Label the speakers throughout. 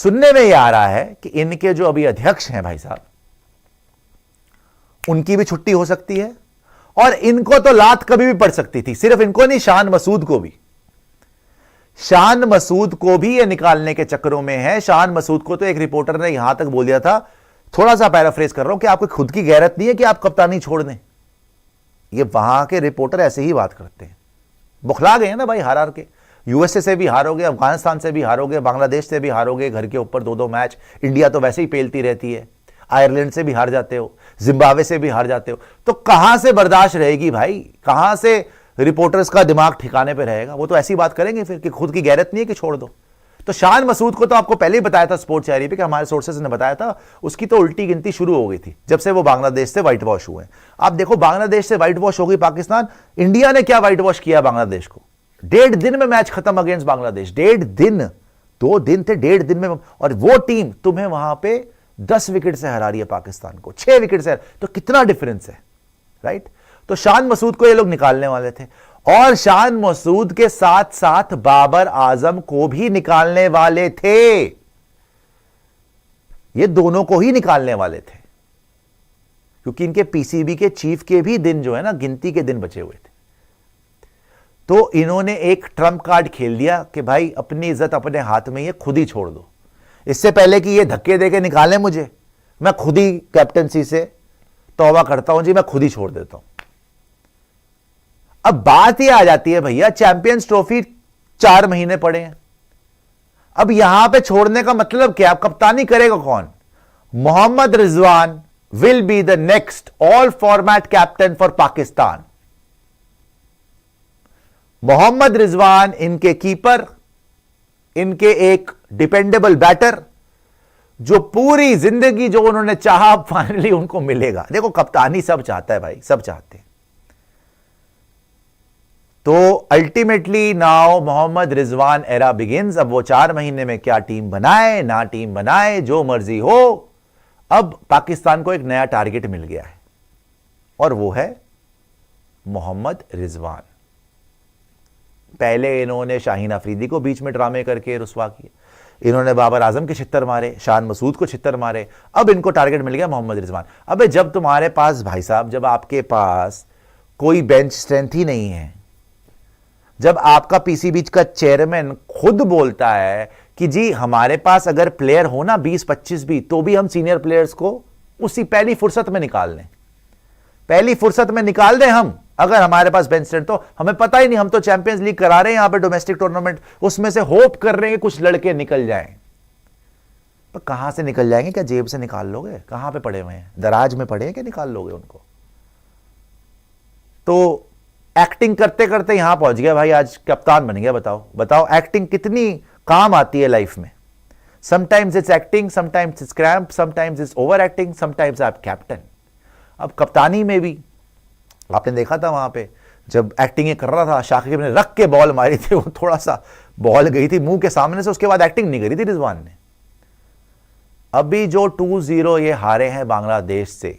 Speaker 1: सुनने में यह आ रहा है कि इनके जो अभी अध्यक्ष हैं भाई साहब, उनकी भी छुट्टी हो सकती है और इनको तो लात कभी भी पड़ सकती थी। सिर्फ इनको नहीं, शान मसूद को भी। शान मसूद को भी ये निकालने के चक्करों में है। शान मसूद को तो एक रिपोर्टर ने यहां तक बोल दिया था, थोड़ा सा पैराफ्रेज कर रहा हूं, कि आपको खुद की गैरत नहीं है कि आप कप्तानी छोड़ दें। ये वहां के रिपोर्टर ऐसे ही बात करते हैं। बुखला गए हैं ना भाई, हार हार के। यूएसए से भी हारोगे, अफगानिस्तान से भी हारोगे, बांग्लादेश से भी हारोगे, घर के ऊपर 2-2 मैच। इंडिया तो वैसे ही पेलती रहती है। आयरलैंड से भी हार जाते हो, जिम्बाब्वे से भी हार जाते हो, तो कहां से बर्दाश्त रहेगी भाई? कहां से रिपोर्टर्स का दिमाग ठिकाने पे रहेगा? वो तो ऐसी बात करेंगे फिर कि खुद की गैरत नहीं है कि छोड़ दो। तो शान मसूद को तो आपको पहले ही बताया था स्पोर्ट्स डायरी पे, कि हमारे सोर्सेज ने बताया था, उसकी तो उल्टी गिनती शुरू हो गई थी जब से वो बांग्लादेश से व्हाइट वॉश हुए। आप देखो, बांग्लादेश से व्हाइट वॉश हो गई पाकिस्तान, इंडिया ने क्या व्हाइट वॉश किया बांग्लादेश को? 1.5 दिन में मैच खत्म अगेंस्ट बांग्लादेश। 1.5 दिन, 2 दिन थे, 1.5 दिन में। और वो टीम तुम्हें वहां पे 10 विकेट से हरा रही है पाकिस्तान को, 6 विकेट से। तो कितना डिफरेंस है, राइट? तो शान मसूद को ये लोग निकालने वाले थे, और शान मसूद के साथ साथ बाबर आजम को भी निकालने वाले थे। ये दोनों को ही निकालने वाले थे, क्योंकि इनके पीसीबी के चीफ के भी दिन जो है ना, गिनती के दिन बचे हुए थे। तो इन्होंने एक ट्रम्प कार्ड खेल दिया कि भाई अपनी इज्जत अपने हाथ में, ये खुद ही छोड़ दो। इससे पहले कि ये धक्के देके निकालें मुझे, मैं खुद ही कैप्टनसी से तौबा करता हूं जी, मैं खुद ही छोड़ देता हूं। अब बात यह आ जाती है भैया, चैंपियंस ट्रॉफी 4 महीने पड़े हैं। अब यहां पे छोड़ने का मतलब क्या? कप्तानी करेगा कौन? Mohammad Rizwan will be the next all format captain for Pakistan. Mohammad Rizwan इनके कीपर, इनके एक डिपेंडेबल बैटर, जो पूरी जिंदगी जो उन्होंने चाहा फाइनली उनको मिलेगा। देखो, कप्तानी सब चाहता है भाई, सब चाहते हैं। तो ultimately now Mohammad Rizwan era begins. अब वो 4 महीने में क्या टीम बनाए ना टीम बनाए, जो मर्जी हो, अब पाकिस्तान को एक नया टारगेट मिल गया है, और वो है मोहम्मद रिजवान। पहले इन्होंने शाहीन अफरीदी को बीच में ड्रामे करके रुसवा किया, इन्होंने बाबर आजम के छित्तर मारे, शान मसूद को छित्तर मारे, अब इनको टारगेट मिल गया मोहम्मद रिजवान। अबे जब तुम्हारे पास भाई साहब, जब आपके पास कोई बेंच स्ट्रेंथ ही नहीं है, जब आपका पीसीबी का चेयरमैन खुद बोलता है कि जी हमारे पास अगर प्लेयर हो ना 20-25 भी, तो भी हम सीनियर प्लेयर्स को उसी पहली फुर्सत में निकाल लें, पहली फुर्सत में निकाल दें हम, अगर हमारे पास बेंच स्ट्रेंथ। तो हमें पता ही नहीं, हम तो चैंपियंस लीग करा रहे हैं यहां पे, डोमेस्टिक टूर्नामेंट, उसमें से होप कर रहे हैं कि कुछ लड़के निकल जाएं। तो कहां से निकल जाएंगे? क्या जेब से निकाल लोगे? कहां पे पड़े हुए हैं? दराज में पड़े हैं क्या निकाल लोगे उनको? तो एक्टिंग करते करते यहां पहुंच गया भाई, आज कप्तान बन गया। बताओ बताओ, एक्टिंग कितनी काम आती है लाइफ में। Sometimes it's acting, sometimes it's cramp, sometimes it's over acting, sometimes आप कैप्टन। अब कप्तानी में भी आपने देखा था, वहां पे जब एक्टिंग कर रहा था, शाकिब ने रख के बॉल मारी थी, वो थोड़ा सा बॉल गई थी मुंह के सामने से, उसके बाद एक्टिंग नहीं करी थी रिजवान ने। अभी जो 2-0 ये हारे हैं बांग्लादेश से,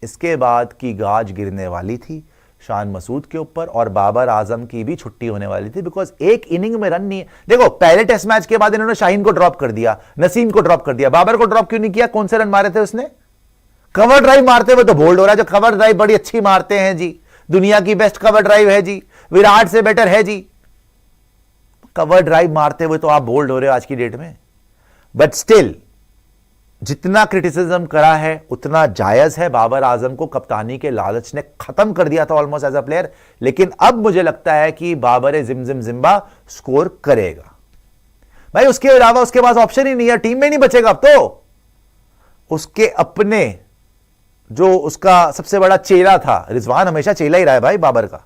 Speaker 1: इसके बाद की गाज गिरने वाली थी शान मसूद के ऊपर, और बाबर आजम की भी छुट्टी होने वाली थी, बिकॉज एक इनिंग में रन नहीं है। देखो, पहले टेस्ट मैच के बाद इन्होंने शाहीन को ड्रॉप कर दिया, नसीम को ड्रॉप कर दिया, बाबर को ड्रॉप क्यों नहीं किया? कौन से रन मारे थे उसने? कवर ड्राइव मारते हुए तो बोल्ड हो रहा है, जो कवर ड्राइव बड़ी अच्छी मारते हैं जी, दुनिया की बेस्ट कवर ड्राइव है जी, विराट से बेटर है जी। कवर ड्राइव मारते हुए तो आप बोल्ड हो रहे हो आज की डेट में। बट स्टिल, जितना क्रिटिसिज्म करा है उतना जायज है। बाबर आजम को कप्तानी के लालच ने खत्म कर दिया था ऑलमोस्ट एज अ प्लेयर, लेकिन अब मुझे लगता है कि बाबर जिमजिम जिम्बा स्कोर करेगा भाई। उसके अलावा उसके पास ऑप्शन ही नहीं है, टीम में नहीं बचेगा अब तो। उसके अपने जो उसका सबसे बड़ा चेला था, रिजवान हमेशा चेला ही रहा है भाई, बाबर का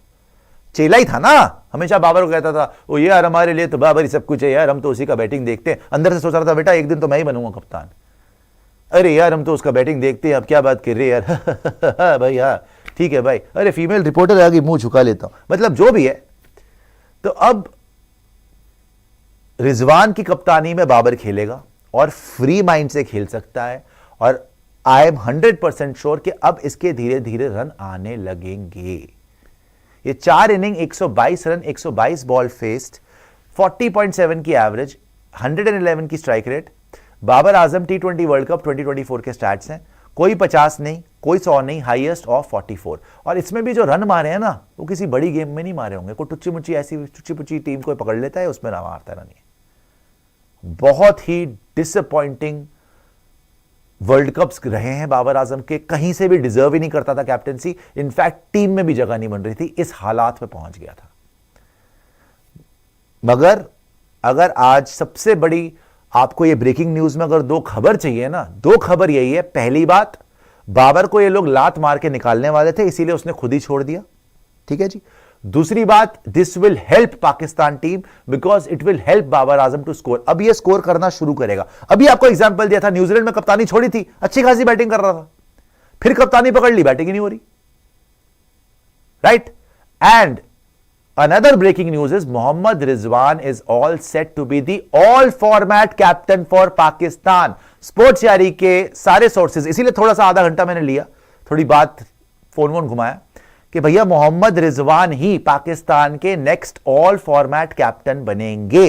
Speaker 1: चेला ही था ना, हमेशा बाबर को कहता था ओ यार हमारे लिए तो बाबर ही सब कुछ है यार, हम तो उसी का बैटिंग देखते हैं। अंदर से सोच रहा था बेटा एक दिन तो मैं ही बनूंगा कप्तान। अरे यार हम तो उसका बैटिंग देखते हैं, अब क्या बात कर रहे हैं यार भाई, हाँ ठीक है भाई, अरे फीमेल रिपोर्टर आ गई, मुंह झुका लेता हूं, मतलब जो भी है। तो अब रिजवान की कप्तानी में बाबर खेलेगा और फ्री माइंड से खेल सकता है, और आई एम 100% श्योर कि अब इसके धीरे धीरे रन आने लगेंगे। ये 4 इनिंग 122 रन, 122 बॉल फेस्ड, 40.7 की एवरेज, 111 की strike rate, Babar Azam T20 world cup 2024 के स्टैट्स हैं, कोई 50 नहीं, कोई 100 नहीं, हाईएस्ट ऑफ 44। और इसमें भी जो रन मारे हैं ना, वो किसी बड़ी गेम में नहीं मारे होंगे, कोई टुच्ची मुच्ची ऐसी टुच्ची पुच्ची टीम कोई पकड़ लेता है उसमें ना मारता है रन। बहुत ही डिसअपॉइंटिंग वर्ल्ड कप्स रहे हैं बाबर आजम के, कहीं से भी डिजर्व ही नहीं करता था कैप्टेंसी, इनफैक्ट टीम में भी जगह नहीं बन रही थी, इस हालात में पहुंच गया था। मगर अगर आज सबसे बड़ी आपको ये ब्रेकिंग न्यूज में अगर दो खबर चाहिए ना, दो खबर यही है। पहली बात, बाबर को ये लोग लात मार के निकालने वाले थे, इसीलिए उसने खुद ही छोड़ दिया, ठीक है जी। दूसरी बात, this will help Pakistan team because it will help Babar Azam to score. अब ये स्कोर करना शुरू करेगा। अभी आपको एग्जांपल दिया था, न्यूजीलैंड में कप्तानी छोड़ी थी, अच्छी खासी बैटिंग कर रहा था, फिर कप्तानी पकड़ ली, बैटिंग ही नहीं हो रही, right. And another breaking news is Mohammad Rizwan is all set to be the all format captain for Pakistan. Sports यारी के सारे सोर्सेज, इसीलिए थोड़ा सा आधा घंटा मैंने लिया, थोड़ी बात फोन वोन घुमाया कि भैया मोहम्मद रिजवान ही पाकिस्तान के नेक्स्ट ऑल फॉर्मेट कैप्टन बनेंगे।